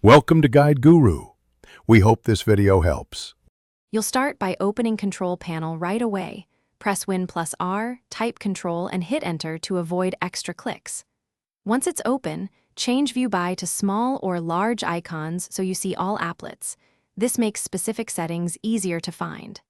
Welcome to Guide Guru. We hope this video helps. You'll start by opening Control Panel right away. Press Win+R, type Control, and hit Enter to avoid extra clicks. Once it's open, change View By to small or large icons so you see all applets. This makes specific settings easier to find.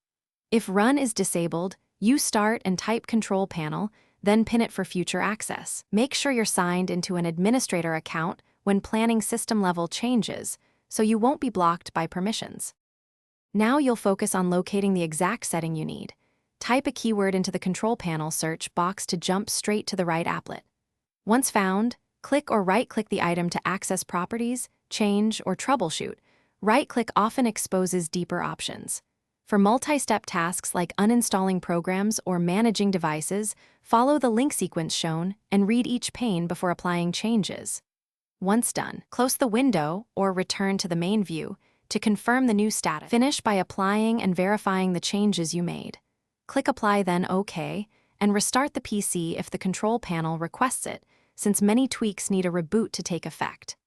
If Run is disabled, you start and type Control Panel, then pin it for future access. Make sure you're signed into an administrator account when planning system-level changes, so you won't be blocked by permissions. Now you'll focus on locating the exact setting you need. Type a keyword into the Control Panel search box to jump straight to the right applet. Once found, click or right-click the item to access properties, change, or troubleshoot. Right-click often exposes deeper options. For multi-step tasks like uninstalling programs or managing devices, follow the link sequence shown and read each pane before applying changes. Once done, close the window or return to the main view to confirm the new status. Finish by applying and verifying the changes you made. Click Apply, then OK, and restart the PC if the Control Panel requests it, since many tweaks need a reboot to take effect.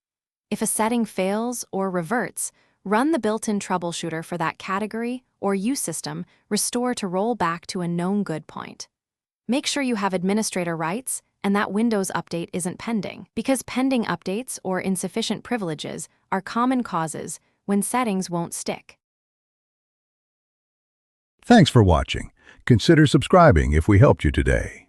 If a setting fails or reverts, run the built-in troubleshooter for that category or use system, restore to roll back to a known good point. Make sure you have administrator rights and that Windows update isn't pending, because pending updates or insufficient privileges are common causes when settings won't stick. Thanks for watching. Consider subscribing if we helped you today.